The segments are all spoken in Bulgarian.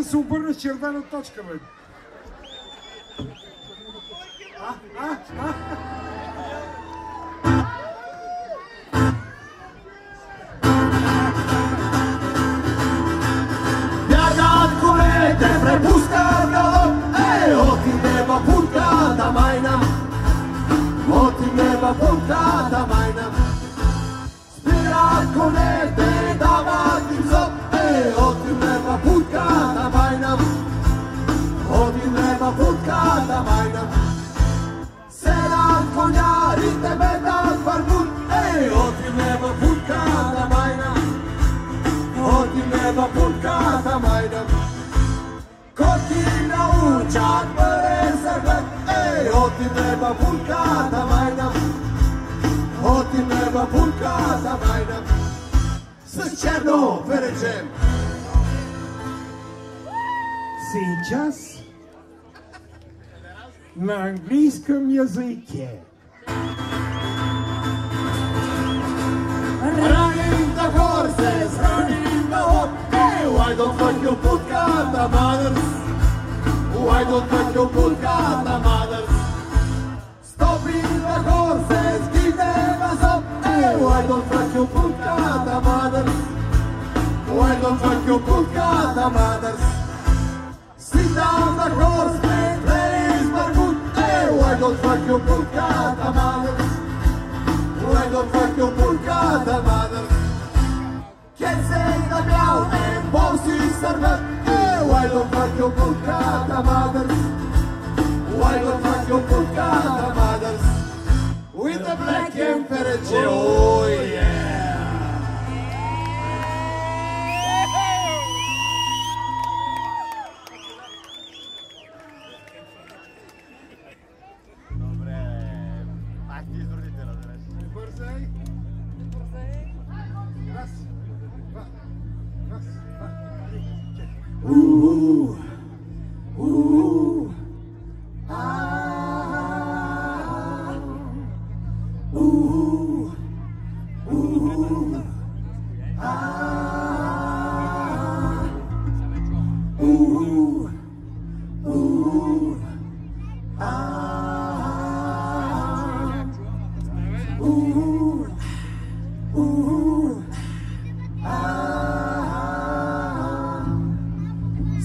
се обърне с червена точка, бе. Бягат колете, препуска галоп, оти неба пунката майна, оти неба пунката майна. Спират конете, дават им зоб, оти неба пунката майна, оти неба пунката майна. Седат конярите, метат вървут, оти неба пунката майна, оти неба пунката майна. Коти научат бъде сърбет, оти неба пунката майна, оти неба пунката майна. С черно перечем. Сейчас на английском языке. Running the horses, running the hop. Why don't fuck you pulkata mothers? Why don't fuck you pulkata mothers? Stopping the horses, give them a stop. Why don't fuck you pulkata mothers? Why don't fuck you pulkata mothers? Sit down the horse, please, my good. Why don't fuck you pulkata mothers? Why don't fuck you pulkata mothers? Can't say the meow and bossy servant. Why don't fuck you pulkata mothers? Why don't fuck you pulkata mothers? With the black emperor, oh yeah!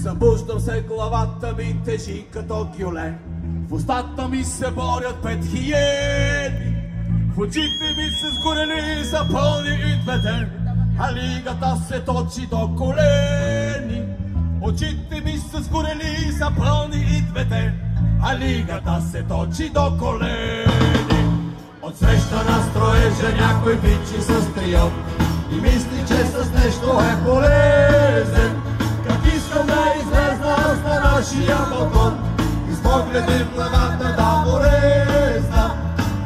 Събуждам се, главата ми тежи като гюле. В устата ми се борят 5 хиени. В очите ми се сгорели са пълни и двете, а лигата се точи до колени. Очите ми се сгорели са пълни и двете, а лигата се точи до колени. Отсреща на строежа някой бичи с триот и мисли, че с нещо е полезен. Как искам да излезна на нашия балкон и с погледи в главата да му резна.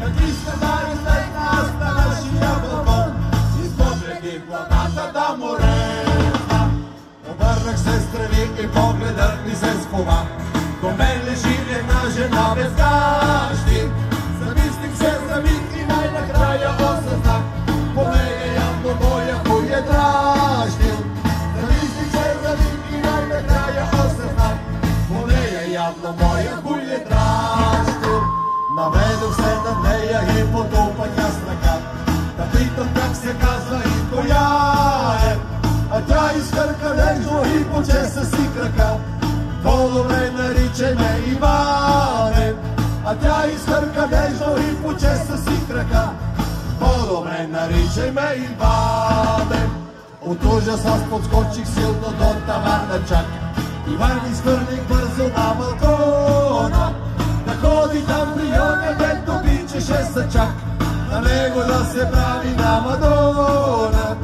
Как искам да излезна на нашия балкон и с погледи в главата да му резна. Обърнах се страни и погледът ми се схова. До мен лежи една жена без гащи. Замислих се за миг и най-накрая осъзнах, по нея явно моя хуй е драждил. Замислих се за миг и най-накрая осъзнах, по нея явно моя хуй е драждил. Наведох се над нея и потупах я с ръка, да питам как се казва и коя е. А тя изхърка нежно и почеса си крака. По-добре наричай ме Иване. А тя изхърка нежно и почеса си крака. По-добре наричай ме Иване. От ужас аз подскочих силно до тавана чак. Иван изхвърлих бързо на балкона, да ходи там при оня, дето обичаше сачак. На него да се прави на Мадона,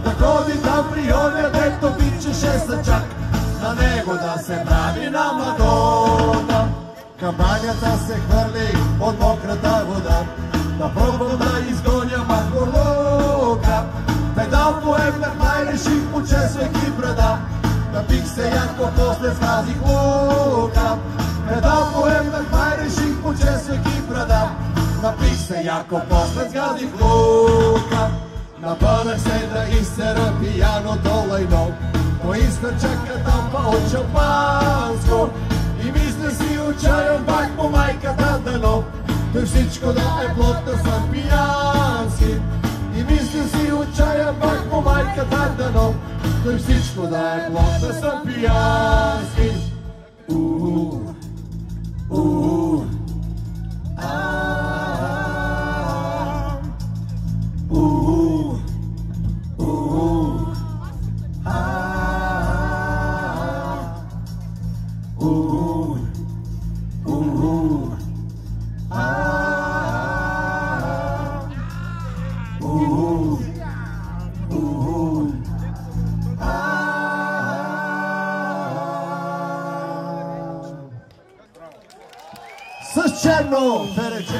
да ходи там при оня, дето обичаше сачак. На него да се прави на Мадона. Към банята се хвърлих от мократа вода, да пробвам да изгоня мангорлука. Педал поемнах, май реших, почесвайки брада. Напих се яко, после сгазих лука. Педал поемнах, май реших, почесвайки брада. Напих се яко, после сгазих лука. Напънах се да изсера пияното лайно, поиска чака топа от шампанско и мисля си отчаян пак по майката дано. Той всичко да е плод да съм пиянски и мисля си отчаян пак по майката дано. Той всичко да е плод да съм пиянски. С черно перече.